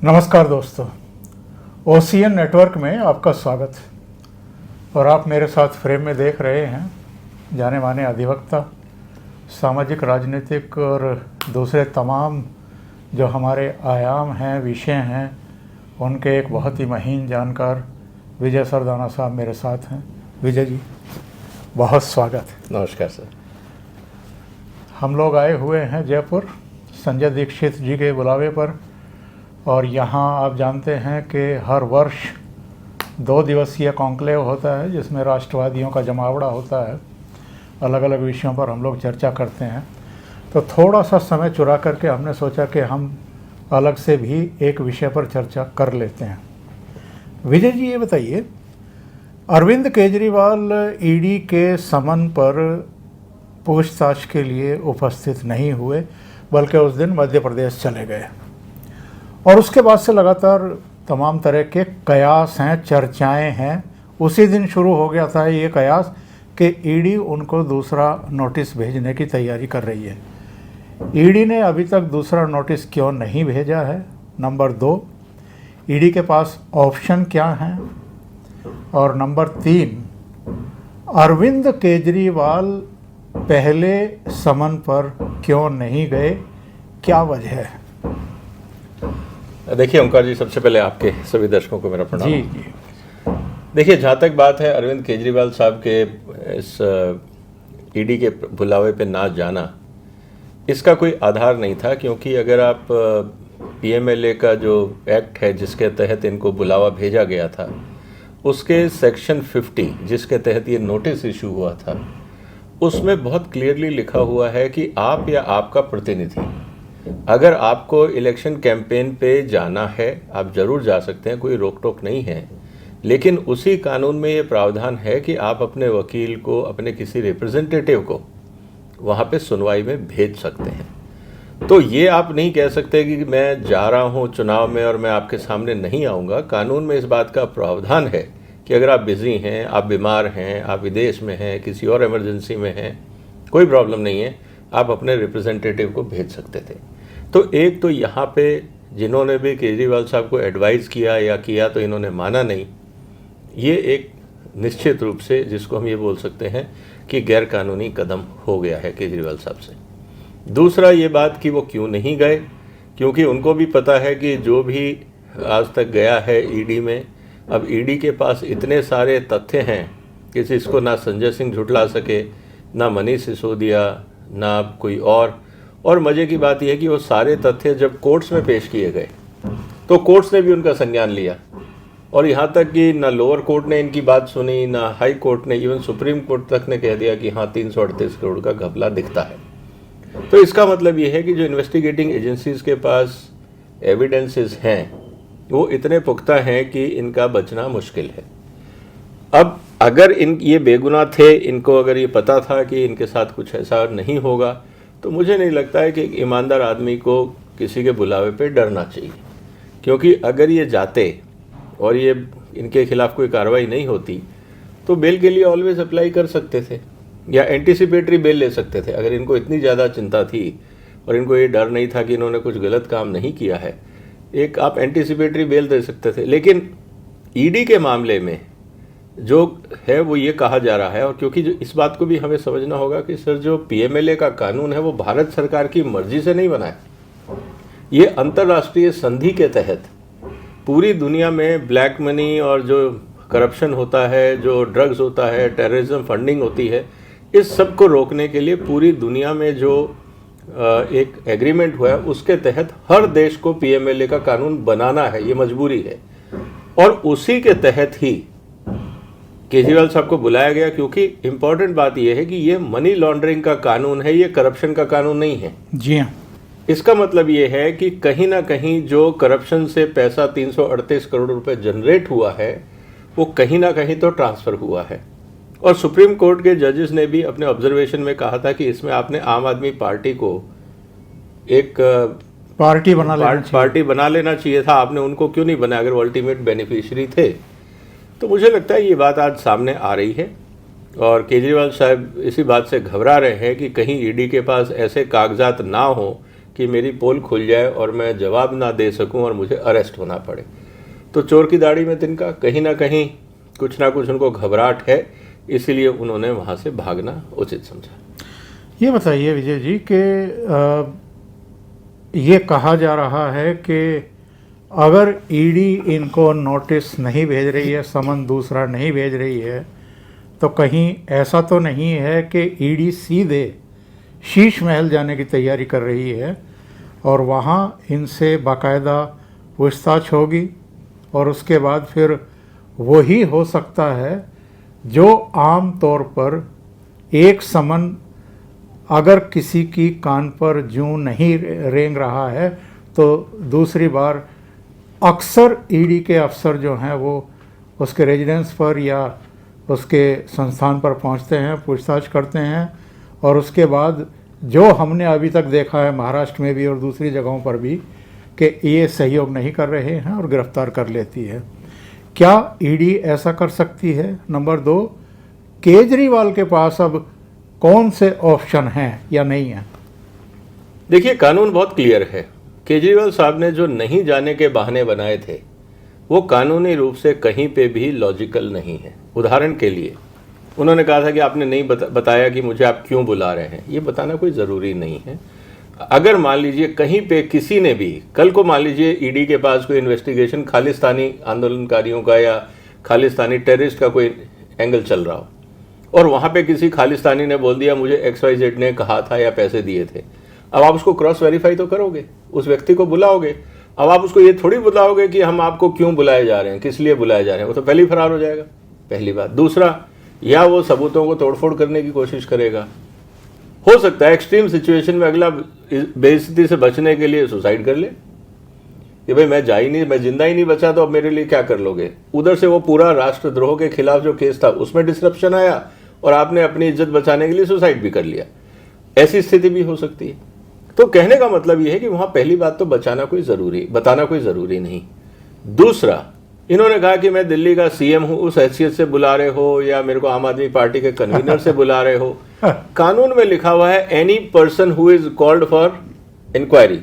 नमस्कार दोस्तों, OCN network में आपका स्वागत। और आप मेरे साथ फ्रेम में देख रहे हैं जाने माने अधिवक्ता, सामाजिक, राजनीतिक और दूसरे तमाम जो हमारे आयाम हैं, विषय हैं, उनके एक बहुत ही महीन जानकार विजय सरदाना साहब मेरे साथ हैं। विजय जी, बहुत स्वागत। नमस्कार सर। हम लोग आए हुए हैं जयपुर संजय दीक्षित जी के बुलावे पर, और यहाँ आप जानते हैं कि हर वर्ष 2 दिवसीय कॉन्क्लेव होता है जिसमें राष्ट्रवादियों का जमावड़ा होता है। अलग अलग विषयों पर हम लोग चर्चा करते हैं। तो थोड़ा सा समय चुरा करके हमने सोचा कि हम अलग से भी एक विषय पर चर्चा कर लेते हैं। विजय जी, ये बताइए, अरविंद केजरीवाल ईडी के समन पर पूछताछ के लिए उपस्थित नहीं हुए, बल्कि उस दिन मध्य प्रदेश चले गए, और उसके बाद से लगातार तमाम तरह के कयास हैं, चर्चाएं हैं। उसी दिन शुरू हो गया था ये कयास कि ईडी उनको दूसरा नोटिस भेजने की तैयारी कर रही है। ईडी ने अभी तक दूसरा नोटिस क्यों नहीं भेजा है? नंबर 2, ईडी के पास ऑप्शन क्या हैं? और नंबर 3, अरविंद केजरीवाल पहले समन पर क्यों नहीं गए, क्या वजह है? देखिए ओंकार जी, सबसे पहले आपके सभी दर्शकों को मेरा प्रणाम। जी जी। देखिए, जहाँ तक बात है अरविंद केजरीवाल साहब के इस ईडी के बुलावे पे ना जाना, इसका कोई आधार नहीं था, क्योंकि अगर आप पीएमएलए का जो एक्ट है जिसके तहत इनको बुलावा भेजा गया था, उसके सेक्शन 50 जिसके तहत ये नोटिस इशू हुआ था, उसमें बहुत क्लियरली लिखा हुआ है कि आप या आपका प्रतिनिधि, अगर आपको इलेक्शन कैंपेन पे जाना है आप ज़रूर जा सकते हैं, कोई रोक टोक नहीं है। लेकिन उसी कानून में ये प्रावधान है कि आप अपने वकील को, अपने किसी रिप्रेजेंटेटिव को वहाँ पे सुनवाई में भेज सकते हैं। तो ये आप नहीं कह सकते कि मैं जा रहा हूँ चुनाव में और मैं आपके सामने नहीं आऊँगा। कानून में इस बात का प्रावधान है कि अगर आप बिज़ी हैं, आप बीमार हैं, आप विदेश में हैं, किसी और इमरजेंसी में हैं, कोई प्रॉब्लम नहीं है, आप अपने रिप्रेजेंटेटिव को भेज सकते थे। तो एक तो यहाँ पे जिन्होंने भी केजरीवाल साहब को एडवाइस किया तो इन्होंने माना नहीं, ये एक निश्चित रूप से जिसको हम ये बोल सकते हैं कि गैरकानूनी कदम हो गया है केजरीवाल साहब से। दूसरा ये बात कि वो क्यों नहीं गए, क्योंकि उनको भी पता है कि जो भी आज तक गया है ईडी में, अब ईडी के पास इतने सारे तथ्य हैं कि जिसको ना संजय सिंह झुठला सके, ना मनीष सिसोदिया, ना कोई और मज़े की बात यह है कि वो सारे तथ्य जब कोर्ट्स में पेश किए गए तो कोर्ट्स ने भी उनका संज्ञान लिया, और यहाँ तक कि ना लोअर कोर्ट ने इनकी बात सुनी, ना हाई कोर्ट ने, इवन सुप्रीम कोर्ट तक ने कह दिया कि हाँ 338 करोड़ का घपला दिखता है। तो इसका मतलब ये है कि जो इन्वेस्टिगेटिंग एजेंसीज के पास एविडेंसेस हैं वो इतने पुख्ता हैं कि इनका बचना मुश्किल है। अब अगर ये बेगुनाह थे, इनको अगर ये पता था कि इनके साथ कुछ ऐसा नहीं होगा, तो मुझे नहीं लगता है कि एक ईमानदार आदमी को किसी के बुलावे पे डरना चाहिए। क्योंकि अगर ये जाते और ये इनके खिलाफ कोई कार्रवाई नहीं होती तो बेल के लिए ऑलवेज अप्लाई कर सकते थे या एंटीसिपेटरी बेल ले सकते थे। अगर इनको इतनी ज़्यादा चिंता थी और इनको ये डर नहीं था कि इन्होंने कुछ गलत काम नहीं किया है, एक आप एंटीसिपेटरी बेल दे सकते थे। लेकिन ईडी के मामले में जो है वो ये कहा जा रहा है, और क्योंकि जो इस बात को भी हमें समझना होगा कि सर जो पीएमएलए का कानून है वो भारत सरकार की मर्जी से नहीं बना है, ये अंतर्राष्ट्रीय संधि के तहत पूरी दुनिया में ब्लैक मनी और जो करप्शन होता है, जो ड्रग्स होता है, टेररिज्म फंडिंग होती है, इस सब को रोकने के लिए पूरी दुनिया में जो एक एग्रीमेंट हुआ है उसके तहत हर देश को पीएमएलए का कानून बनाना है, ये मजबूरी है। और उसी के तहत ही केजरीवाल साहब को बुलाया गया, क्योंकि इम्पोर्टेंट बात यह है कि ये मनी लॉन्ड्रिंग का कानून है, ये करप्शन का कानून नहीं है। जी हाँ। इसका मतलब ये है कि कहीं ना कहीं जो करप्शन से पैसा 338 करोड़ रुपए जनरेट हुआ है वो कहीं ना कहीं तो ट्रांसफ़र हुआ है। और सुप्रीम कोर्ट के जजेस ने भी अपने ऑब्जर्वेशन में कहा था कि इसमें आपने आम आदमी पार्टी को एक पार्टी बना लेना चाहिए था, आपने उनको क्यों नहीं बनाया अगर वो अल्टीमेट बेनिफिशियरी थे। तो मुझे लगता है ये बात आज सामने आ रही है, और केजरीवाल साहब इसी बात से घबरा रहे हैं कि कहीं ईडी के पास ऐसे कागजात ना हो कि मेरी पोल खुल जाए और मैं जवाब ना दे सकूं और मुझे अरेस्ट होना पड़े। तो चोर की दाढ़ी में तिनका, कहीं ना कहीं कुछ ना कुछ उनको घबराहट है, इसीलिए उन्होंने वहाँ से भागना उचित समझा। ये बताइए विजय जी कि ये कहा जा रहा है कि अगर ईडी इनको नोटिस नहीं भेज रही है, समन दूसरा नहीं भेज रही है, तो कहीं ऐसा तो नहीं है कि ईडी सीधे शीश महल जाने की तैयारी कर रही है और वहाँ इनसे बाकायदा पूछताछ होगी और उसके बाद फिर वही हो सकता है जो आम तौर पर एक समन अगर किसी की कान पर जूं नहीं रेंग रहा है तो दूसरी बार अक्सर ईडी के अफसर जो हैं वो उसके रेजिडेंस पर या उसके संस्थान पर पहुंचते हैं, पूछताछ करते हैं और उसके बाद जो हमने अभी तक देखा है महाराष्ट्र में भी और दूसरी जगहों पर भी कि ये सहयोग नहीं कर रहे हैं और गिरफ्तार कर लेती है। क्या ईडी ऐसा कर सकती है? नंबर 2, केजरीवाल के पास अब कौन से ऑप्शन हैं या नहीं हैं? देखिए, कानून बहुत क्लियर है। केजरीवाल साहब ने जो नहीं जाने के बहाने बनाए थे वो कानूनी रूप से कहीं पे भी लॉजिकल नहीं है। उदाहरण के लिए उन्होंने कहा था कि आपने नहीं बताया कि मुझे आप क्यों बुला रहे हैं। ये बताना कोई ज़रूरी नहीं है। अगर मान लीजिए कहीं पे किसी ने भी, कल को मान लीजिए ईडी के पास कोई इन्वेस्टिगेशन खालिस्तानी आंदोलनकारियों का या खालिस्तानी टेररिस्ट का कोई एंगल चल रहा हो और वहाँ पे किसी खालिस्तानी ने बोल दिया मुझे XYZ ने कहा था या पैसे दिए थे, अब आप उसको क्रॉस वेरीफाई तो करोगे, उस व्यक्ति को बुलाओगे। अब आप उसको ये थोड़ी बुलाओगे कि हम आपको क्यों बुलाए जा रहे हैं, किस लिए बुलाए जा रहे हैं, वो तो पहले ही फरार हो जाएगा, पहली बात। दूसरा, या वो सबूतों को तोड़फोड़ करने की कोशिश करेगा। हो सकता है एक्सट्रीम सिचुएशन में अगला बेइज्जती से बचने के लिए सुसाइड कर ले कि भाई मैं जिंदा ही नहीं बचा तो अब मेरे लिए क्या कर लोगे। उधर से वो पूरा राष्ट्रद्रोह के खिलाफ जो केस था उसमें डिसरप्शन आया और आपने अपनी इज्जत बचाने के लिए सुसाइड भी कर लिया। ऐसी स्थिति भी हो सकती है। तो कहने का मतलब यह है कि वहां पहली बात तो बताना कोई जरूरी नहीं। दूसरा, इन्होंने कहा कि मैं दिल्ली का सीएम हूं, उस हैसियत से बुला रहे हो या मेरे को आम आदमी पार्टी के कन्वीनर से बुला रहे हो। कानून में लिखा हुआ है any person who is called for inquiry.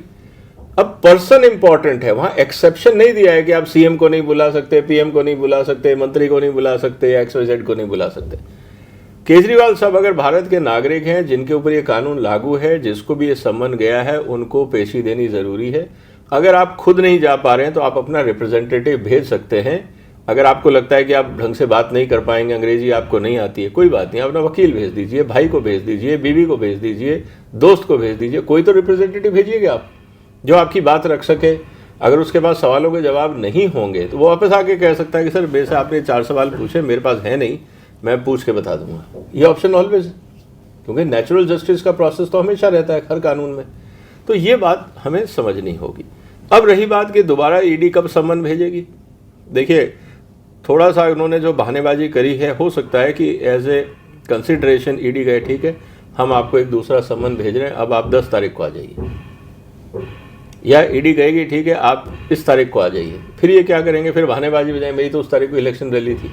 अब पर्सन इंपॉर्टेंट है, वहां एक्सेप्शन नहीं दिया है कि आप सीएम को नहीं बुला सकते, पीएम को नहीं बुला सकते, मंत्री को नहीं बुला सकते या XYZ को नहीं बुला सकते। केजरीवाल साहब अगर भारत के नागरिक हैं जिनके ऊपर ये कानून लागू है, जिसको भी ये सम्मन गया है, उनको पेशी देनी जरूरी है। अगर आप खुद नहीं जा पा रहे हैं तो आप अपना रिप्रेजेंटेटिव भेज सकते हैं। अगर आपको लगता है कि आप ढंग से बात नहीं कर पाएंगे, अंग्रेजी आपको नहीं आती है, कोई बात नहीं, अपना वकील भेज दीजिए, भाई को भेज दीजिए, बीवी को भेज दीजिए, दोस्त को भेज दीजिए, कोई तो रिप्रेजेंटेटिव भेजिएगा आप जो आपकी बात रख सके। अगर उसके पास सवालों के जवाब नहीं होंगे तो वो वापस आके कह सकता है कि सर मेरे से आपने 4 सवाल पूछे, मेरे पास है नहीं, मैं पूछ के बता दूंगा। ये ऑप्शन ऑलवेज, क्योंकि नेचुरल जस्टिस का प्रोसेस तो हमेशा रहता है हर कानून में। तो ये बात हमें समझनी होगी। अब रही बात कि दोबारा ईडी कब सम्मन भेजेगी, देखिए थोड़ा सा उन्होंने जो बहानेबाजी करी है, हो सकता है कि एज ए कंसिडरेशन ईडी गए ठीक है हम आपको एक दूसरा सम्मन भेज रहे हैं, अब आप 10 तारीख को आ जाइए, या ईडी कहेगी ठीक है आप इस तारीख को आ जाइए। फिर ये क्या करेंगे, फिर बहानेबाजी बजाय मेरी तो उस तारीख को इलेक्शन रैली थी।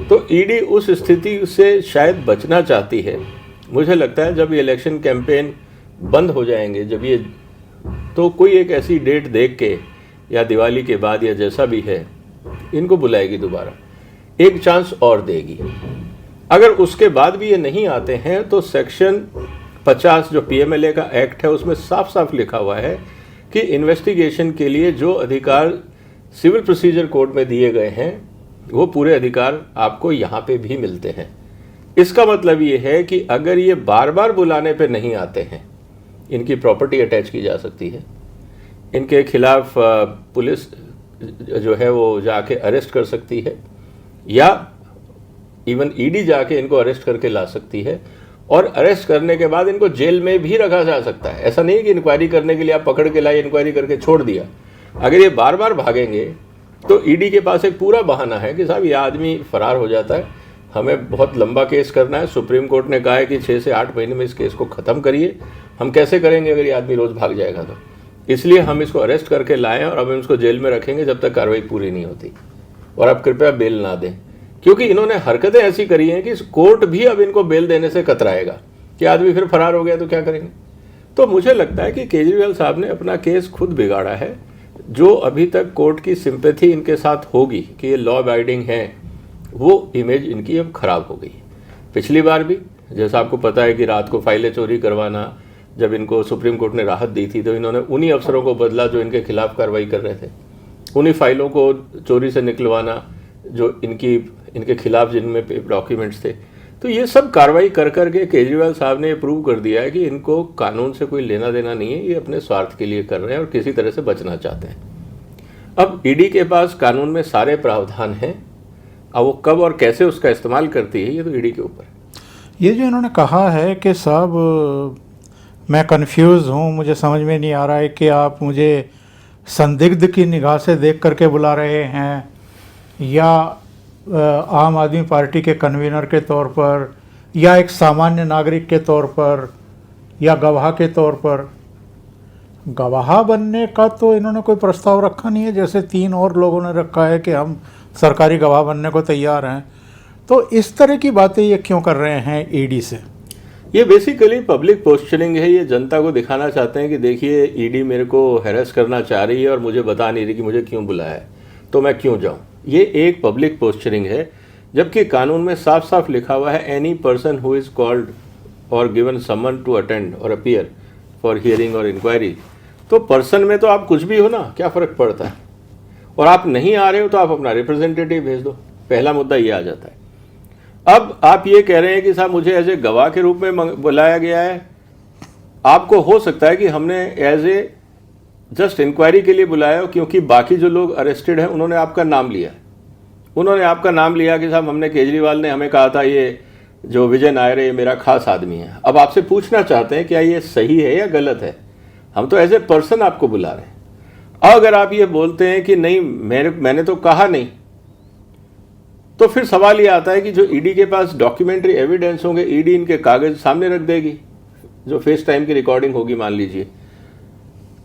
तो ईडी उस स्थिति से शायद बचना चाहती है। मुझे लगता है जब ये इलेक्शन कैंपेन बंद हो जाएंगे, जब ये, तो कोई एक ऐसी डेट देख के या दिवाली के बाद या जैसा भी है इनको बुलाएगी, दोबारा एक चांस और देगी। अगर उसके बाद भी ये नहीं आते हैं तो सेक्शन 50 जो PMLA का एक्ट है उसमें साफ साफ लिखा हुआ है कि इन्वेस्टिगेशन के लिए जो अधिकार सिविल प्रोसीजर कोड में दिए गए हैं वो पूरे अधिकार आपको यहाँ पे भी मिलते हैं। इसका मतलब ये है कि अगर ये बार बार बुलाने पे नहीं आते हैं, इनकी प्रॉपर्टी अटैच की जा सकती है, इनके खिलाफ पुलिस जो है वो जाके अरेस्ट कर सकती है, या इवन ईडी जाके इनको अरेस्ट करके ला सकती है, और अरेस्ट करने के बाद इनको जेल में भी रखा जा सकता है। ऐसा नहीं कि इंक्वायरी करने के लिए आप पकड़ के लाए, इंक्वायरी करके छोड़ दिया। अगर ये बार बार भागेंगे तो ईडी के पास एक पूरा बहाना है कि साहब ये आदमी फरार हो जाता है, हमें बहुत लंबा केस करना है, सुप्रीम कोर्ट ने कहा है कि 6 से 8 महीने में इस केस को ख़त्म करिए, हम कैसे करेंगे अगर ये आदमी रोज़ भाग जाएगा तो, इसलिए हम इसको अरेस्ट करके लाएं और अब हम इसको जेल में रखेंगे जब तक कार्रवाई पूरी नहीं होती, और अब कृपया बेल ना दें। क्योंकि इन्होंने हरकतें ऐसी करी हैं कि कोर्ट भी अब इनको बेल देने से कतराएगा कि आदमी फिर फरार हो गया तो क्या करेंगे। तो मुझे लगता है कि केजरीवाल साहब ने अपना केस खुद बिगाड़ा है। जो अभी तक कोर्ट की सिंपैथी इनके साथ होगी कि ये लॉ अबाइडिंग है, वो इमेज इनकी अब खराब हो गई। पिछली बार भी जैसा आपको पता है कि रात को फाइलें चोरी करवाना, जब इनको सुप्रीम कोर्ट ने राहत दी थी तो इन्होंने उन्हीं अफसरों को बदला जो इनके खिलाफ कार्रवाई कर रहे थे। उन्हीं फाइलों को चोरी से निकलवाना जो इनके खिलाफ जिनमें डॉक्यूमेंट्स थे। तो ये सब कार्रवाई कर करके केजरीवाल साहब ने प्रूव कर दिया है कि इनको कानून से कोई लेना देना नहीं है, ये अपने स्वार्थ के लिए कर रहे हैं और किसी तरह से बचना चाहते हैं। अब ईडी के पास कानून में सारे प्रावधान हैं, अब वो कब और कैसे उसका इस्तेमाल करती है ये तो ईडी के ऊपर है। ये जो इन्होंने कहा है कि साहब मैं कंफ्यूज हूँ, मुझे समझ में नहीं आ रहा है कि आप मुझे संदिग्ध की निगाह से देख करके बुला रहे हैं या आम आदमी पार्टी के कन्वीनर के तौर पर या एक सामान्य नागरिक के तौर पर या गवाह के तौर पर। गवाह बनने का तो इन्होंने कोई प्रस्ताव रखा नहीं है, जैसे 3 और लोगों ने रखा है कि हम सरकारी गवाह बनने को तैयार हैं। तो इस तरह की बातें ये क्यों कर रहे हैं ईडी से? ये बेसिकली पब्लिक पोस्चरिंग है। ये जनता को दिखाना चाहते हैं कि देखिए ईडी मेरे को हैरेस करना चाह रही है और मुझे बता नहीं रही कि मुझे क्यों बुलाया है, तो मैं क्यों जाऊं। ये एक पब्लिक पोस्चरिंग है, जबकि कानून में साफ साफ लिखा हुआ है any person who is called और गिवन समन टू अटेंड और अपीयर फॉर हियरिंग और इंक्वायरी। तो पर्सन में तो आप कुछ भी हो ना, क्या फ़र्क पड़ता है। और आप नहीं आ रहे हो तो आप अपना रिप्रेजेंटेटिव भेज दो, पहला मुद्दा ये आ जाता है। अब आप ये कह रहे हैं कि साहब मुझे एज ए गवाह के रूप में बुलाया गया है। आपको हो सकता है कि हमने एज ए जस्ट इंक्वायरी के लिए बुलाया हो, क्योंकि बाकी जो लोग अरेस्टेड हैं उन्होंने आपका नाम लिया। उन्होंने आपका नाम लिया कि साहब हमने, केजरीवाल ने हमें कहा था ये जो विजय नायर है ये मेरा खास आदमी है। अब आपसे पूछना चाहते हैं क्या ये सही है या गलत है। हम तो एज ए पर्सन आपको बुला रहे हैं। अगर आप ये बोलते हैं कि नहीं मैंने तो कहा नहीं, तो फिर सवाल ये आता है कि जो ईडी के पास डॉक्यूमेंट्री एविडेंस होंगे, ईडी इनके कागज सामने रख देगी, जो फेस टाइम की रिकॉर्डिंग होगी मान लीजिए,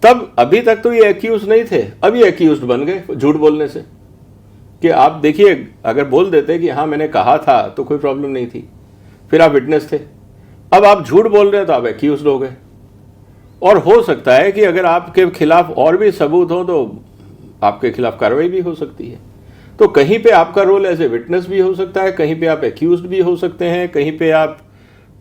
तब अभी तक तो ये एक्यूज नहीं थे, अब ये एक्यूज बन गए झूठ बोलने से। कि आप देखिए अगर बोल देते कि हाँ मैंने कहा था तो कोई प्रॉब्लम नहीं थी, फिर आप विटनेस थे। अब आप झूठ बोल रहे हैं तो आप एक्यूज हो गए। और हो सकता है कि अगर आपके खिलाफ और भी सबूत हो तो आपके खिलाफ कार्रवाई भी हो सकती है। तो कहीं पे आपका रोल एज ए विटनेस भी हो सकता है, कहीं पे आप एक्यूज्ड भी हो सकते हैं, कहीं पे आप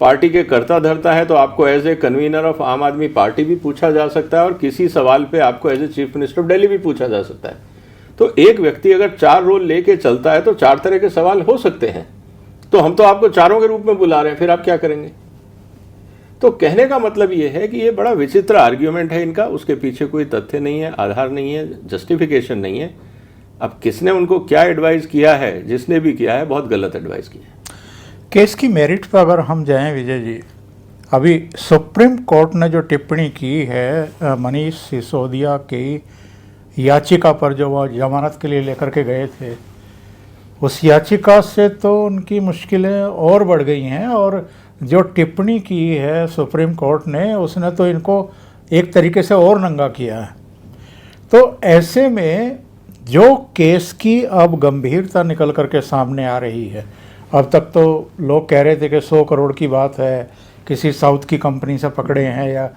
पार्टी के कर्ता धर्ता है तो आपको एज ए कन्वीनर ऑफ आम आदमी पार्टी भी पूछा जा सकता है, और किसी सवाल पे आपको as a chief minister of Delhi भी पूछा जा सकता है। तो एक व्यक्ति अगर 4 रोल लेके चलता है तो 4 तरह के सवाल हो सकते हैं। तो हम तो आपको चारों के रूप में बुला रहे हैं, फिर आप क्या करेंगे। तो कहने का मतलब ये है कि ये बड़ा विचित्र आर्ग्यूमेंट है इनका, उसके पीछे कोई तथ्य नहीं है, आधार नहीं है, जस्टिफिकेशन नहीं है। अब किसने उनको क्या एडवाइस किया है, जिसने भी किया है बहुत गलत एडवाइस किया है। केस की मेरिट पर अगर हम जाएं विजय जी, अभी सुप्रीम कोर्ट ने जो टिप्पणी की है मनीष सिसोदिया की याचिका पर जो वो जमानत के लिए लेकर के गए थे, उस याचिका से तो उनकी मुश्किलें और बढ़ गई हैं। और जो टिप्पणी की है सुप्रीम कोर्ट ने, उसने तो इनको एक तरीके से और नंगा किया है। तो ऐसे में जो केस की अब गंभीरता निकल करके सामने आ रही है, अब तक तो लोग कह रहे थे कि 100 करोड़ की बात है, किसी साउथ की कंपनी से पकड़े हैं या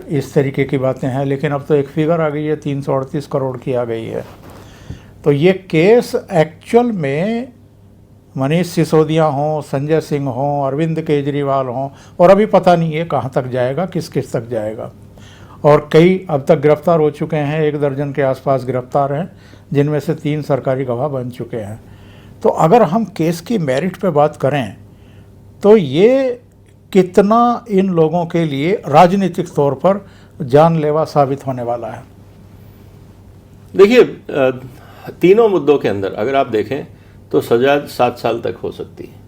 इस तरीके की बातें हैं, लेकिन अब तो एक फिगर आ गई है 338 करोड़ की आ गई है। तो ये केस एक्चुअल में मनीष सिसोदिया हों, संजय सिंह हों, अरविंद केजरीवाल हों, और अभी पता नहीं है कहाँ तक जाएगा, किस किस तक जाएगा। और कई अब तक गिरफ्तार हो चुके हैं, 1 दर्जन के आसपास गिरफ्तार हैं, जिनमें से 3 सरकारी गवाह बन चुके हैं। तो अगर हम केस की मेरिट पे बात करें तो ये कितना इन लोगों के लिए राजनीतिक तौर पर जानलेवा साबित होने वाला है। देखिए तीनों मुद्दों के अंदर अगर आप देखें तो सजा 7 साल तक हो सकती है।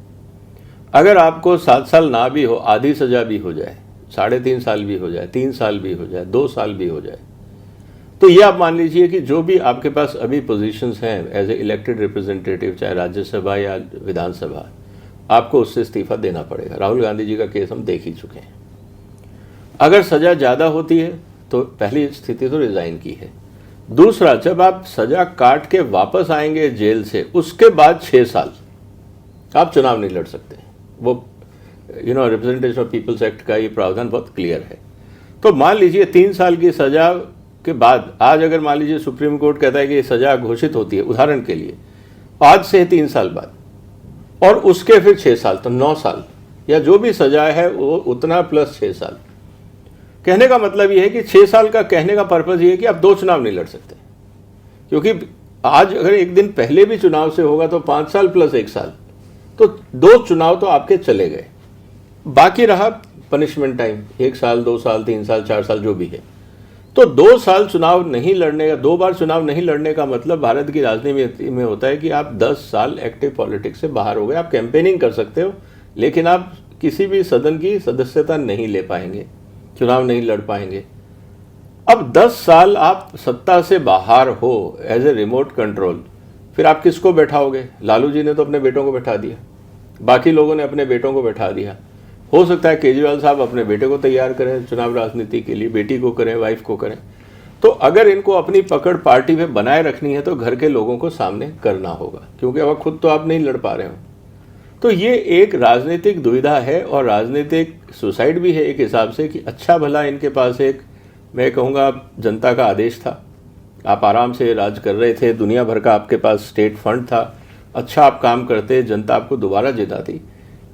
अगर आपको 7 साल ना भी हो, आधी सजा भी हो जाए, 3.5 साल भी हो जाए, 3 साल भी हो जाए, 2 साल भी हो जाए, तो ये आप मान लीजिए कि जो भी आपके पास अभी पोजीशंस हैं एज ए इलेक्टेड रिप्रेजेंटेटिव, चाहे राज्यसभा या विधानसभा, आपको उससे इस्तीफा देना पड़ेगा। राहुल गांधी जी का केस हम देख ही चुके हैं। अगर सजा ज़्यादा होती है तो पहली स्थिति तो रिज़ाइन की है। दूसरा, जब आप सजा काट के वापस आएंगे जेल से, उसके बाद 6 साल आप चुनाव नहीं लड़ सकते। वो रिप्रेजेंटेशन ऑफ पीपल्स एक्ट का ये प्रावधान बहुत क्लियर है। तो मान लीजिए 3 साल की सजा के बाद आज अगर मान लीजिए सुप्रीम कोर्ट कहता है कि ये सजा घोषित होती है, उदाहरण के लिए आज से 3 साल बाद, और उसके फिर 6 साल, तो 9 साल या जो भी सजा है वो उतना प्लस 6 साल। कहने का मतलब ये है कि 6 साल का कहने का पर्पज ये है कि आप 2 चुनाव नहीं लड़ सकते, क्योंकि आज अगर एक दिन पहले भी चुनाव से होगा तो 5 साल प्लस 1 साल, तो 2 चुनाव तो आपके चले गए। बाकी रहा पनिशमेंट टाइम, 1 साल, 2 साल, 3 साल, 4 साल जो भी है। तो 2 साल चुनाव नहीं लड़ने का, 2 बार चुनाव नहीं लड़ने का मतलब भारत की राजनीति में होता है कि आप 10 साल एक्टिव पॉलिटिक्स से बाहर हो गए। आप कैंपेनिंग कर सकते हो लेकिन आप किसी भी सदन की सदस्यता नहीं ले पाएंगे, चुनाव नहीं लड़ पाएंगे। अब 10 साल आप सत्ता से बाहर हो एज ए रिमोट कंट्रोल, फिर आप किसको बैठाओगे? लालू जी ने तो अपने बेटों को बैठा दिया, बाकी लोगों ने अपने बेटों को बैठा दिया। हो सकता है केजरीवाल साहब अपने बेटे को तैयार करें चुनाव राजनीति के लिए, बेटी को करें, वाइफ को करें। तो अगर इनको अपनी पकड़ पार्टी में बनाए रखनी है तो घर के लोगों को सामने करना होगा, क्योंकि अब खुद तो आप नहीं लड़ पा रहे हो। तो ये एक राजनीतिक दुविधा है और राजनीतिक सुसाइड भी है एक हिसाब से, कि अच्छा भला इनके पास एक, मैं कहूँगा, जनता का आदेश था, आप आराम से राज कर रहे थे, दुनिया भर का आपके पास स्टेट फंड था, अच्छा आप काम करते, जनता आपको दोबारा जिताती।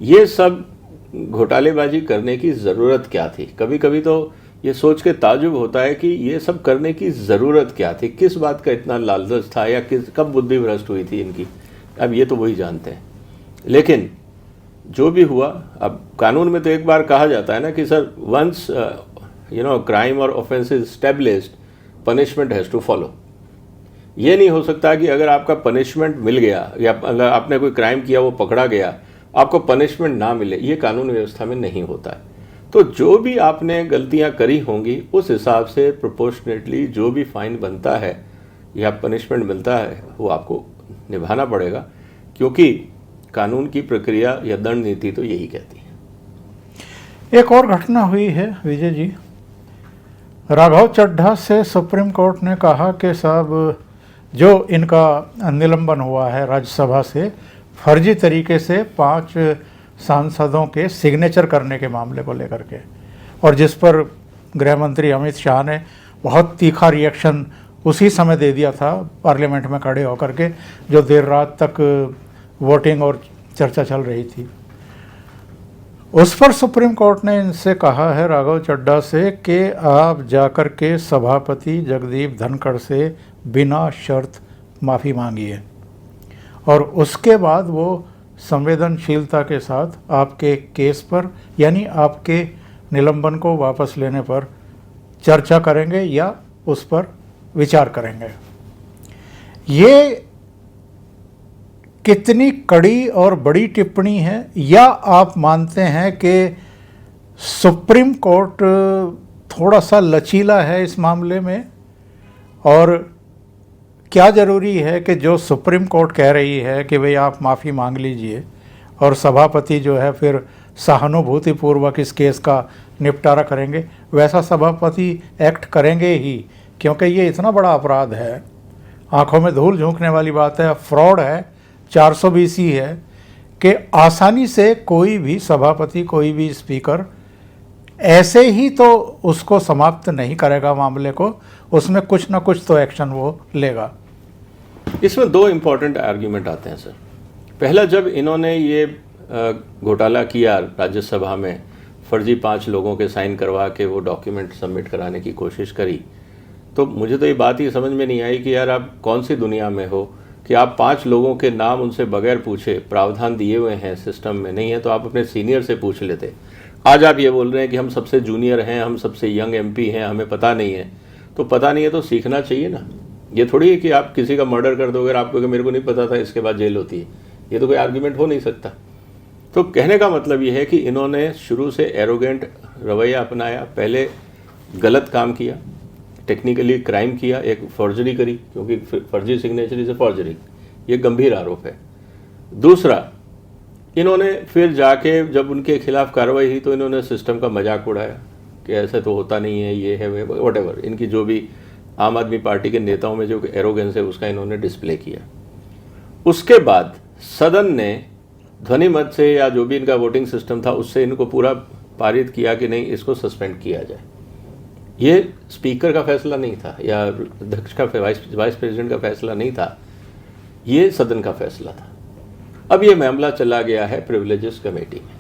ये सब घोटालेबाजी करने की ज़रूरत क्या थी? कभी कभी तो ये सोच के ताजुब होता है कि ये सब करने की ज़रूरत क्या थी, किस बात का इतना लालच था, या कब बुद्धि भ्रष्ट हुई थी इनकी, अब ये तो वही जानते हैं। लेकिन जो भी हुआ, अब कानून में तो एक बार कहा जाता है ना कि sir once crime or offence is established, punishment has to follow. ये नहीं हो सकता कि अगर आपका पनिशमेंट मिल गया या अगर आपने कोई क्राइम किया वो पकड़ा गया, आपको पनिशमेंट ना मिले। ये कानून व्यवस्था में नहीं होता है। तो जो भी आपने गलतियां करी होंगी उस हिसाब से प्रोपोर्शनेटली जो भी फाइन बनता है या पनिशमेंट मिलता है वो आपको निभाना पड़ेगा, क्योंकि कानून की प्रक्रिया या दंड नीति तो यही कहती है। एक और घटना हुई है विजय जी, राघव चड्ढा से सुप्रीम कोर्ट ने कहा कि साहब जो इनका निलंबन हुआ है राज्यसभा से, फर्जी तरीके से 5 सांसदों के सिग्नेचर करने के मामले को लेकर के, और जिस पर गृह मंत्री अमित शाह ने बहुत तीखा रिएक्शन उसी समय दे दिया था पार्लियामेंट में खड़े होकर के, जो देर रात तक वोटिंग और चर्चा चल रही थी। उस पर सुप्रीम कोर्ट ने इनसे कहा है, राघव चड्ढा से, कि आप जाकर के सभापति जगदीप धनखड़ से बिना शर्त माफ़ी मांगिए, और उसके बाद वो संवेदनशीलता के साथ आपके केस पर, यानी आपके निलंबन को वापस लेने पर चर्चा करेंगे या उस पर विचार करेंगे। ये कितनी कड़ी और बड़ी टिप्पणी है, या आप मानते हैं कि सुप्रीम कोर्ट थोड़ा सा लचीला है इस मामले में, और क्या ज़रूरी है कि जो सुप्रीम कोर्ट कह रही है कि भाई आप माफ़ी मांग लीजिए, और सभापति जो है फिर सहानुभूतिपूर्वक इस केस का निपटारा करेंगे, वैसा सभापति एक्ट करेंगे ही, क्योंकि ये इतना बड़ा अपराध है, आंखों में धूल झोंकने वाली बात है, फ्रॉड है, 420 ही है, कि आसानी से कोई भी सभापति, कोई भी स्पीकर ऐसे ही तो उसको समाप्त नहीं करेगा मामले को, उसमें कुछ ना कुछ तो एक्शन वो लेगा। इसमें 2 इम्पॉर्टेंट आर्ग्यूमेंट आते हैं सर। पहला, जब इन्होंने ये घोटाला किया राज्यसभा में, फर्जी 5 लोगों के साइन करवा के वो डॉक्यूमेंट सबमिट कराने की कोशिश करी, तो मुझे तो ये बात ही समझ में नहीं आई कि यार आप कौन सी दुनिया में हो कि आप 5 लोगों के नाम उनसे बगैर पूछे, प्रावधान दिए हुए हैं सिस्टम में, नहीं है तो आप अपने सीनियर से पूछ लेते। आज आप ये बोल रहे हैं कि हम सबसे जूनियर हैं, हम सबसे यंग MP हैं, हमें पता नहीं है। तो पता नहीं है तो सीखना चाहिए ना। ये थोड़ी है कि आप किसी का मर्डर कर दोगे, आपको कि मेरे को नहीं पता था, इसके बाद जेल होती है, ये तो कोई आर्ग्यूमेंट हो नहीं सकता। तो कहने का मतलब ये है कि इन्होंने शुरू से एरोगेंट रवैया अपनाया, पहले गलत काम किया, टेक्निकली क्राइम किया, एक फॉर्जरी करी, क्योंकि फर्जी सिग्नेचर इज ए फॉर्जरी, ये गंभीर आरोप है। दूसरा, इन्होंने फिर जाके जब उनके खिलाफ कार्रवाई हुई तो इन्होंने सिस्टम का मजाक उड़ाया कि ऐसे तो होता नहीं है, ये है, व्हाटएवर, इनकी जो भी आम आदमी पार्टी के नेताओं में जो एरोगेंस है उसका इन्होंने डिस्प्ले किया। उसके बाद सदन ने ध्वनि मत से या जो भी इनका वोटिंग सिस्टम था उससे इनको पूरा पारित किया कि नहीं, इसको सस्पेंड किया जाए। ये स्पीकर का फैसला नहीं था या अध्यक्ष का वाइस प्रेसिडेंट का फैसला नहीं था, ये सदन का फैसला था। अब ये मामला चला गया है प्रिविलेजेस कमेटी में।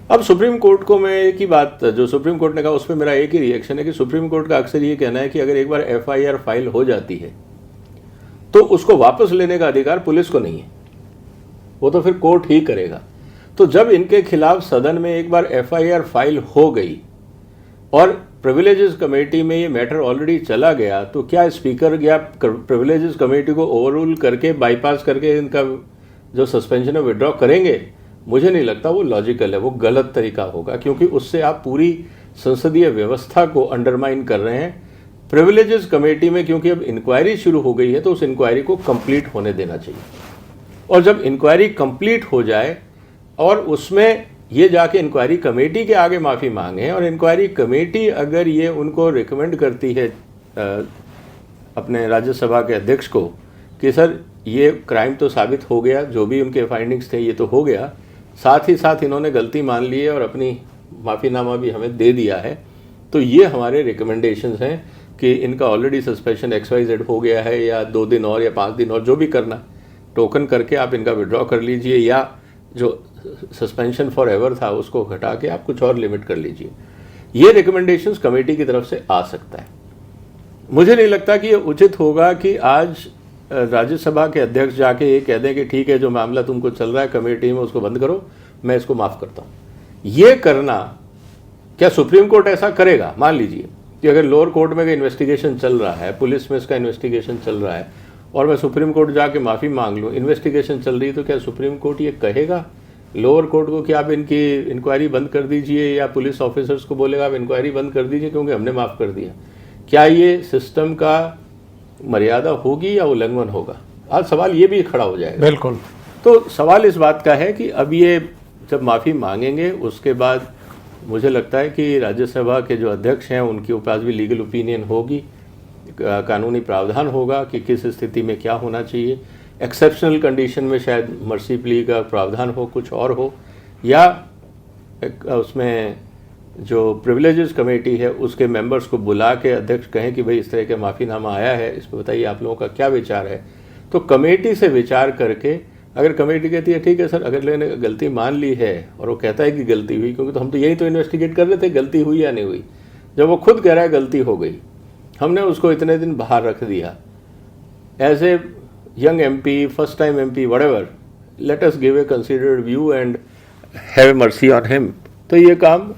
अब सुप्रीम कोर्ट को मैं एक ही बात, जो सुप्रीम कोर्ट ने कहा उस पर मेरा एक ही रिएक्शन है कि सुप्रीम कोर्ट का अक्सर ये कहना है कि अगर एक बार FIR फाइल हो जाती है तो उसको वापस लेने का अधिकार पुलिस को नहीं है, वो तो फिर कोर्ट ही करेगा। तो जब इनके खिलाफ सदन में एक बार FIR फाइल हो गई और प्रिविलेजेस कमेटी में ये मैटर ऑलरेडी चला गया, तो क्या स्पीकर या प्रिविलेजेस कमेटी को ओवररूल करके, बाईपास करके इनका जो सस्पेंशन है विड्रॉ करेंगे? मुझे नहीं लगता वो लॉजिकल है, वो गलत तरीका होगा, क्योंकि उससे आप पूरी संसदीय व्यवस्था को अंडरमाइन कर रहे हैं। प्रिविलेजेस कमेटी में क्योंकि अब इंक्वायरी शुरू हो गई है तो उस इंक्वायरी को कंप्लीट होने देना चाहिए, और जब इंक्वायरी कंप्लीट हो जाए और उसमें ये जाके इंक्वायरी कमेटी के आगे माफ़ी मांगे, और इंक्वायरी कमेटी अगर ये उनको रिकमेंड करती है अपने राज्यसभा के अध्यक्ष को कि सर ये क्राइम तो साबित हो गया, जो भी उनके फाइंडिंग्स थे ये तो हो गया, साथ ही साथ इन्होंने गलती मान ली है और अपनी माफ़ीनामा भी हमें दे दिया है, तो ये हमारे रिकमेंडेशंस हैं कि इनका ऑलरेडी सस्पेंशन XYZ हो गया है, या 2 दिन और या 5 दिन और जो भी करना, टोकन करके आप इनका विड्रॉ कर लीजिए, या जो सस्पेंशन फॉर एवर था उसको घटा के आप कुछ और लिमिट कर लीजिए। ये रिकमेंडेशंस कमेटी की तरफ से आ सकता है। मुझे नहीं लगता कि ये उचित होगा कि आज राज्यसभा के अध्यक्ष जाके ये कह दें कि ठीक है, जो मामला तुमको चल रहा है कमेटी में उसको बंद करो, मैं इसको माफ़ करता हूँ। ये करना, क्या सुप्रीम कोर्ट ऐसा करेगा? मान लीजिए कि अगर लोअर कोर्ट में इन्वेस्टिगेशन चल रहा है, पुलिस में इसका इन्वेस्टिगेशन चल रहा है, और मैं सुप्रीम कोर्ट जाके माफ़ी मांग लूँ, इन्वेस्टिगेशन चल रही है, तो क्या सुप्रीम कोर्ट ये कहेगा लोअर कोर्ट को कि आप इनकी इंक्वायरी बंद कर दीजिए, या पुलिस ऑफिसर्स को बोलेगा आप इंक्वायरी बंद कर दीजिए क्योंकि हमने माफ़ कर दिया? क्या ये सिस्टम का मर्यादा होगी या उल्लंघन होगा? आज सवाल ये भी खड़ा हो जाएगा। बिल्कुल। तो सवाल इस बात का है कि अब ये जब माफ़ी मांगेंगे उसके बाद मुझे लगता है कि राज्यसभा के जो अध्यक्ष हैं उनके पास भी लीगल ओपिनियन होगी, कानूनी प्रावधान होगा कि किस स्थिति में क्या होना चाहिए। एक्सेप्शनल कंडीशन में शायद मर्सी प्ली का प्रावधान हो, कुछ और हो, या उसमें जो प्रिविलेजेस कमेटी है उसके मेंबर्स को बुला के अध्यक्ष कहें कि भाई इस तरह का माफ़ीनामा आया है, इस पर बताइए आप लोगों का क्या विचार है। तो कमेटी से विचार करके, अगर कमेटी कहती है ठीक है सर, अगर लेने गलती मान ली है और वो कहता है कि गलती हुई, क्योंकि तो हम तो यही तो इन्वेस्टिगेट कर रहे थे गलती हुई या नहीं हुई, जब वो खुद कह रहा है गलती हो गई, हमने उसको इतने दिन बाहर रख दिया, as a young MP, first time MP, whatever, let us give a considered view and have mercy on him, तो ये काम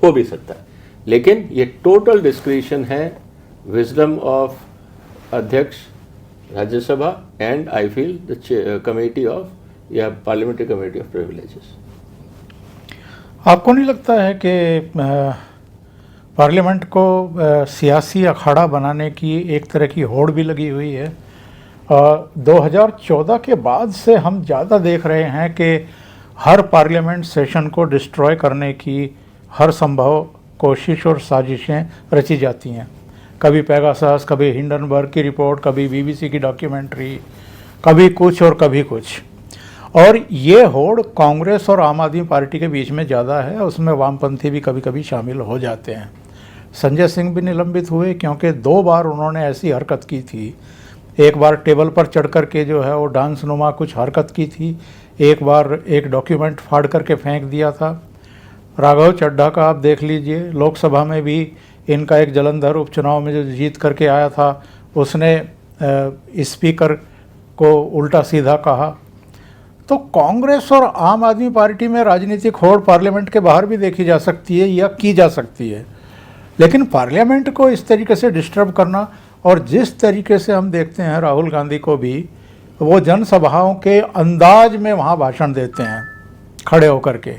हो भी सकता है। लेकिन ये टोटल डिस्क्रिशन है, विजडम ऑफ अध्यक्ष Rajya Sabha and I feel the committee of या पार्लियामेंट्री कमेटी ऑफ प्रिविलेजेस। आपको नहीं लगता है कि पार्लियामेंट को सियासी अखाड़ा बनाने की एक तरह की होड़ भी लगी हुई है? 2014 के बाद से हम ज़्यादा देख रहे हैं कि हर पार्लियामेंट सेशन को डिस्ट्रॉय करने की हर संभव कोशिश और साजिशें रची जाती हैं। कभी पेगासस, कभी हिंडनबर्ग की रिपोर्ट, कभी BBC की डॉक्यूमेंट्री, कभी कुछ और कभी कुछ। और ये होड़ कांग्रेस और आम आदमी पार्टी के बीच में ज़्यादा है, उसमें वामपंथी भी कभी कभी शामिल हो जाते हैं। संजय सिंह भी निलंबित हुए क्योंकि 2 बार उन्होंने ऐसी हरकत की थी। एक बार टेबल पर चढ़ कर के जो है वो डांस नुमा कुछ हरकत की थी, एक बार एक डॉक्यूमेंट फाड़ करके फेंक दिया था। राघव चड्ढा का आप देख लीजिए, लोकसभा में भी इनका एक जलंधर उपचुनाव में जो जीत करके आया था, उसने स्पीकर को उल्टा सीधा कहा। तो कांग्रेस और आम आदमी पार्टी में राजनीतिक होड़ पार्लियामेंट के बाहर भी देखी जा सकती है या की जा सकती है, लेकिन पार्लियामेंट को इस तरीके से डिस्टर्ब करना, और जिस तरीके से हम देखते हैं राहुल गांधी को भी, वो जनसभाओं के अंदाज में वहाँ भाषण देते हैं खड़े होकर के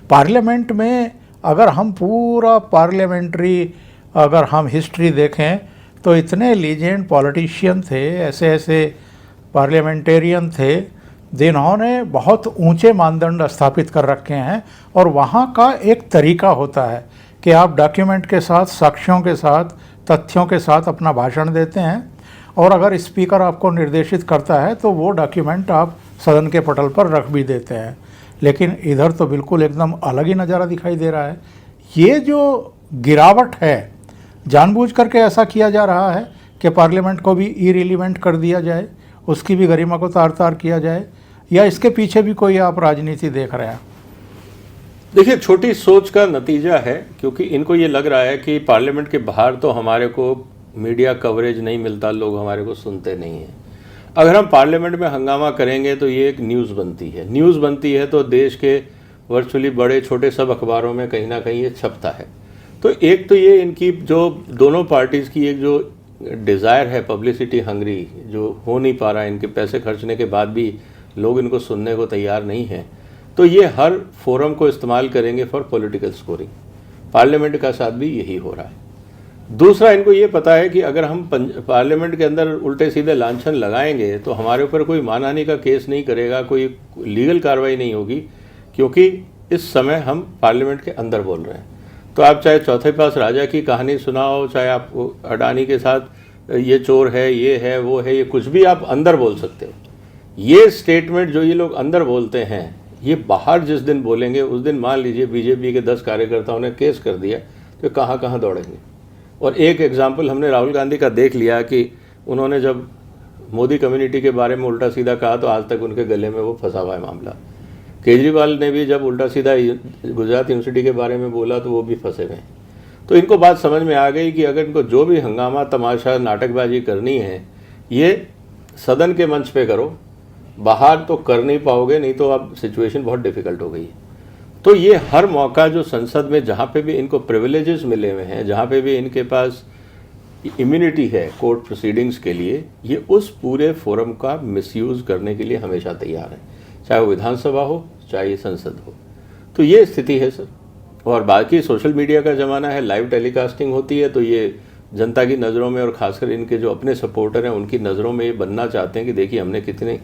पार्लियामेंट में। अगर हम पूरा पार्लियामेंट्री अगर हम हिस्ट्री देखें तो इतने लीजेंड पॉलिटिशियन थे, ऐसे ऐसे पार्लियामेंटेरियन थे जिन्होंने बहुत ऊंचे मानदंड स्थापित कर रखे हैं। और वहाँ का एक तरीका होता है कि आप डॉक्यूमेंट के साथ, साक्ष्यों के साथ, तथ्यों के साथ अपना भाषण देते हैं, और अगर स्पीकर आपको निर्देशित करता है तो वो डॉक्यूमेंट आप सदन के पटल पर रख भी देते हैं। लेकिन इधर तो बिल्कुल एकदम अलग ही नज़ारा दिखाई दे रहा है। ये जो गिरावट है जानबूझ करके ऐसा किया जा रहा है कि पार्लियामेंट को भी इरिलीवेंट कर दिया जाए, उसकी भी गरिमा को तार तार किया जाए, या इसके पीछे भी कोई आप राजनीति देख रहे हैं? देखिए, छोटी सोच का नतीजा है, क्योंकि इनको ये लग रहा है कि पार्लियामेंट के बाहर तो हमारे को मीडिया कवरेज नहीं मिलता, लोग हमारे को सुनते नहीं हैं। अगर हम पार्लियामेंट में हंगामा करेंगे तो ये एक न्यूज़ बनती है, न्यूज़ बनती है तो देश के वर्चुअली बड़े छोटे सब अखबारों में कहीं ना कहीं ये छपता है। तो एक तो ये इनकी जो दोनों पार्टीज़ की एक जो डिज़ायर है पब्लिसिटी हंग्री, जो हो नहीं पा रहा है, इनके पैसे खर्चने के बाद भी लोग इनको सुनने को तैयार नहीं हैं, तो ये हर फोरम को इस्तेमाल करेंगे फॉर पॉलिटिकल स्कोरिंग। पार्लियामेंट का साथ भी यही हो रहा है। दूसरा, इनको ये पता है कि अगर हम पार्लियामेंट के अंदर उल्टे सीधे लांछन लगाएंगे तो हमारे ऊपर कोई मानहानि का केस नहीं करेगा, कोई लीगल कार्रवाई नहीं होगी, क्योंकि इस समय हम पार्लियामेंट के अंदर बोल रहे हैं। तो आप चाहे चौथे पास राजा की कहानी सुनाओ, चाहे आप अडानी के साथ ये चोर है, ये है, वो है, ये कुछ भी आप अंदर बोल सकते हो। ये स्टेटमेंट जो ये लोग अंदर बोलते हैं, ये बाहर जिस दिन बोलेंगे उस दिन मान लीजिए बीजेपी के 10 कार्यकर्ताओं ने केस कर दिया तो कहाँ कहाँ दौड़ेंगे। और एक एग्जाम्पल हमने राहुल गांधी का देख लिया कि उन्होंने जब मोदी कम्युनिटी के बारे में उल्टा सीधा कहा तो आज तक उनके गले में वो फंसा हुआ है मामला। केजरीवाल ने भी जब उल्टा सीधा गुजरात यूनिवर्सिटी के बारे में बोला तो वो भी फंसे हुए हैं। तो इनको बात समझ में आ गई कि अगर इनको जो भी हंगामा, तमाशा, नाटकबाजी करनी है, ये सदन के मंच पे करो, बाहर तो कर नहीं पाओगे, नहीं तो अब सिचुएशन बहुत डिफिकल्ट हो गई है। तो ये हर मौका जो संसद में जहाँ पे भी इनको प्रिविलेजेस मिले हुए हैं, जहाँ पे भी इनके पास इम्यूनिटी है कोर्ट प्रोसीडिंग्स के लिए, ये उस पूरे फोरम का मिसयूज़ करने के लिए हमेशा तैयार है, चाहे वो विधानसभा हो चाहे ये संसद हो। तो ये स्थिति है सर। और बाकी सोशल मीडिया का ज़माना है, लाइव टेलीकास्टिंग होती है, तो ये जनता की नज़रों में और ख़ासकर इनके जो अपने सपोर्टर हैं उनकी नज़रों में ये बनना चाहते हैं कि देखिए हमने कितने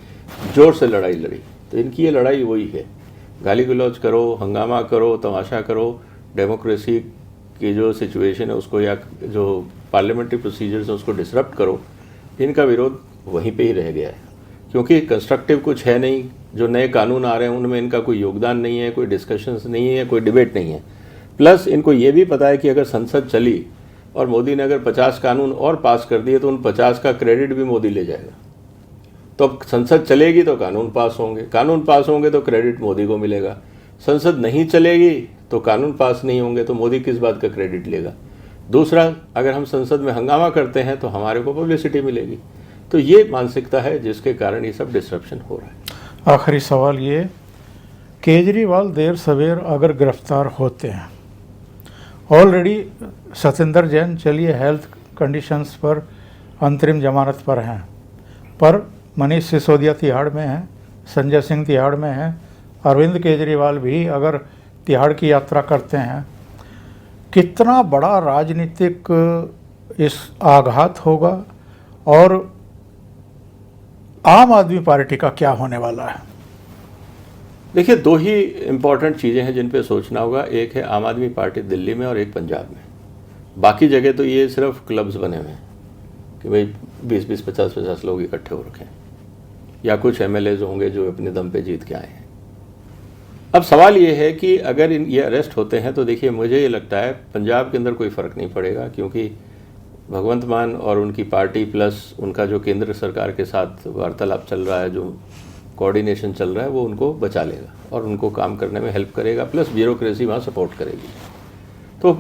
ज़ोर से लड़ाई लड़ी। तो इनकी ये लड़ाई वही है, गाली गलौज करो, हंगामा करो, तमाशा करो, डेमोक्रेसी की जो सिचुएशन है उसको या जो पार्लियामेंट्री प्रोसीजर्स है उसको डिसरप्ट करो। इनका विरोध वहीं पे ही रह गया है, क्योंकि कंस्ट्रक्टिव कुछ है नहीं। जो नए कानून आ रहे हैं उनमें इनका कोई योगदान नहीं है, कोई डिस्कशंस नहीं है, कोई डिबेट नहीं है। प्लस इनको ये भी पता है कि अगर संसद चली और मोदी ने अगर 50 कानून और पास कर दिए तो उन 50 का क्रेडिट भी मोदी ले जाएगा। तो अब संसद चलेगी तो कानून पास होंगे, कानून पास होंगे तो क्रेडिट मोदी को मिलेगा। संसद नहीं चलेगी तो कानून पास नहीं होंगे तो मोदी किस बात का क्रेडिट लेगा। दूसरा, अगर हम संसद में हंगामा करते हैं तो हमारे को पब्लिसिटी मिलेगी। तो ये मानसिकता है जिसके कारण ये सब डिस्ट्रप्शन हो रहा है। आखिरी सवाल ये, केजरीवाल देर सवेर अगर गिरफ्तार होते हैं, ऑलरेडी सत्येंद्र जैन चलिए हेल्थ कंडीशंस पर अंतरिम जमानत पर हैं, पर मनीष सिसोदिया तिहाड़ में हैं, संजय सिंह तिहाड़ में हैं, अरविंद केजरीवाल भी अगर तिहाड़ की यात्रा करते हैं, कितना बड़ा राजनीतिक इस आघात होगा और आम आदमी पार्टी का क्या होने वाला है? देखिए, दो ही इम्पॉर्टेंट चीज़ें हैं जिन पे सोचना होगा। एक है आम आदमी पार्टी दिल्ली में और एक पंजाब में। बाकी जगह तो ये सिर्फ क्लब्स बने हुए हैं कि भाई 20-20, 50-50 लोग इकट्ठे हो रखे हैं, या कुछ एमएलएज होंगे जो अपने दम पे जीत के आए हैं। अब सवाल ये है कि अगर ये अरेस्ट होते हैं तो देखिए, मुझे ये लगता है पंजाब के अंदर कोई फ़र्क नहीं पड़ेगा, क्योंकि भगवंत मान और उनकी पार्टी प्लस उनका जो केंद्र सरकार के साथ वार्तालाप चल रहा है, जो कोऑर्डिनेशन चल रहा है, वो उनको बचा लेगा और उनको काम करने में हेल्प करेगा, प्लस ब्यूरोक्रेसी वहाँ सपोर्ट करेगी। तो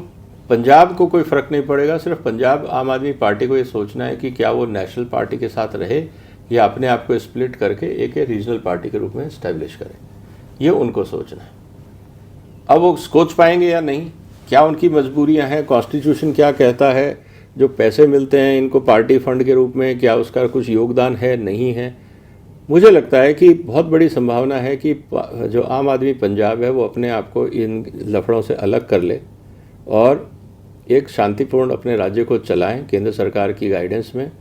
पंजाब को कोई फ़र्क नहीं पड़ेगा। सिर्फ पंजाब आम आदमी पार्टी को ये सोचना है कि क्या वो नेशनल पार्टी के साथ रहे या अपने आप को स्प्लिट करके एक रीजनल पार्टी के रूप में इस्टेब्लिश करे, ये उनको सोचना है। अब वो सोच पाएंगे या नहीं, क्या उनकी मजबूरियां हैं, कॉन्स्टिट्यूशन क्या कहता है, जो पैसे मिलते हैं इनको पार्टी फंड के रूप में, क्या उसका कुछ योगदान है, नहीं है। मुझे लगता है कि बहुत बड़ी संभावना है कि जो आम आदमी पंजाब है वो अपने आप को इन लफड़ों से अलग कर ले और एक शांतिपूर्ण अपने राज्य को चलाएं केंद्र सरकार की गाइडेंस में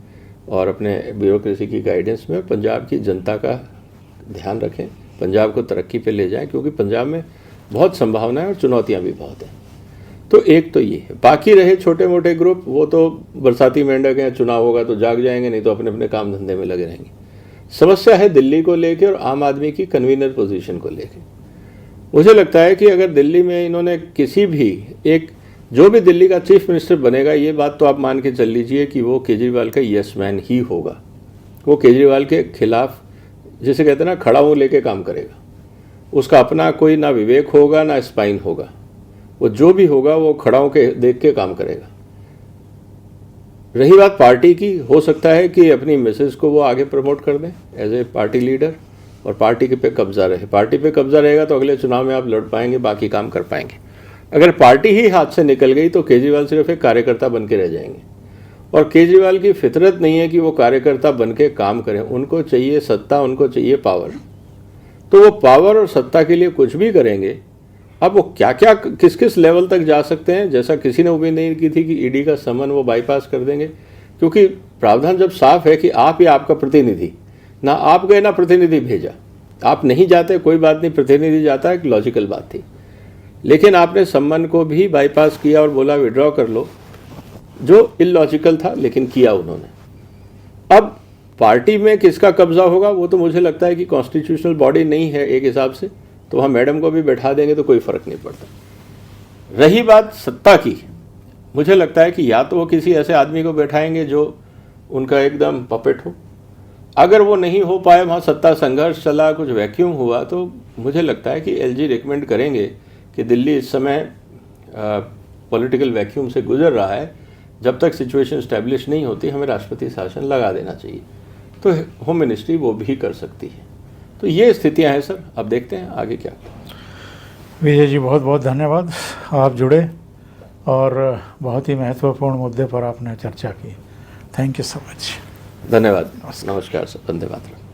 और अपने ब्यूरोक्रेसी की गाइडेंस में, पंजाब की जनता का ध्यान रखें, पंजाब को तरक्की पे ले जाएं, क्योंकि पंजाब में बहुत संभावनाएं और चुनौतियां भी बहुत हैं। तो एक तो ये है। बाकी रहे छोटे मोटे ग्रुप, वो तो बरसाती मेंढक हैं, चुनाव होगा तो जाग जाएंगे, नहीं तो अपने अपने काम धंधे में लगे रहेंगे। समस्या है दिल्ली को लेके और आम आदमी की कन्वीनर पोजीशन को लेके। मुझे लगता है कि अगर दिल्ली में इन्होंने किसी भी एक जो भी दिल्ली का चीफ मिनिस्टर बनेगा, ये बात तो आप मान के चल लीजिए कि वो केजरीवाल का यस मैन ही होगा। वो केजरीवाल के खिलाफ, जिसे कहते हैं ना, खड़ा मुंह लेके काम करेगा। उसका अपना कोई ना विवेक होगा ना स्पाइन होगा। वो जो भी होगा वो खड़ा होके देख के काम करेगा। रही बात पार्टी की, हो सकता है कि अपनी मिसेज को वो आगे प्रमोट कर दें एज ए पार्टी लीडर और पार्टी के पे कब्जा रहे। पार्टी पे कब्जा रहेगा तो अगले चुनाव में आप लड़ पाएंगे, बाकी काम कर पाएंगे। अगर पार्टी ही हाथ से निकल गई तो केजरीवाल सिर्फ एक कार्यकर्ता बन के रह जाएंगे। और केजरीवाल की फितरत नहीं है कि वो कार्यकर्ता बन के काम करें। उनको चाहिए सत्ता, उनको चाहिए पावर। तो वो पावर और सत्ता के लिए कुछ भी करेंगे। अब वो क्या क्या किस किस लेवल तक जा सकते हैं, जैसा किसी ने उम्मीद नहीं की थी कि ईडी का समन वो बाईपास कर देंगे, क्योंकि प्रावधान जब साफ है कि आप या आपका प्रतिनिधि, ना आप गए ना प्रतिनिधि भेजा, आप नहीं जाते कोई बात नहीं, प्रतिनिधि जाता, एक लॉजिकल बात थी। लेकिन आपने सम्मन को भी बाईपास किया और बोला विड्रॉ कर लो, जो इलॉजिकल था, लेकिन किया उन्होंने। अब पार्टी में किसका कब्जा होगा वो तो मुझे लगता है कि कॉन्स्टिट्यूशनल बॉडी नहीं है एक हिसाब से, तो वहाँ मैडम को भी बैठा देंगे तो कोई फर्क नहीं पड़ता। रही बात सत्ता की, मुझे लगता है कि या तो वो किसी ऐसे आदमी को बैठाएंगे जो उनका एकदम पपेट हो। अगर वो नहीं हो पाए, वहाँ सत्ता संघर्ष चला, कुछ वैक्यूम हुआ, तो मुझे लगता है कि एलजी रिकमेंड करेंगे कि दिल्ली इस समय पॉलिटिकल वैक्यूम से गुजर रहा है, जब तक सिचुएशन स्टैब्लिश नहीं होती हमें राष्ट्रपति शासन लगा देना चाहिए। तो होम मिनिस्ट्री वो भी कर सकती है। तो ये स्थितियां हैं सर, अब देखते हैं आगे क्या। विजय जी बहुत बहुत धन्यवाद, आप जुड़े और बहुत ही महत्वपूर्ण मुद्दे पर आपने चर्चा की। Thank you so much. धन्यवाद, नमस्कार सर, वंदे मातरम।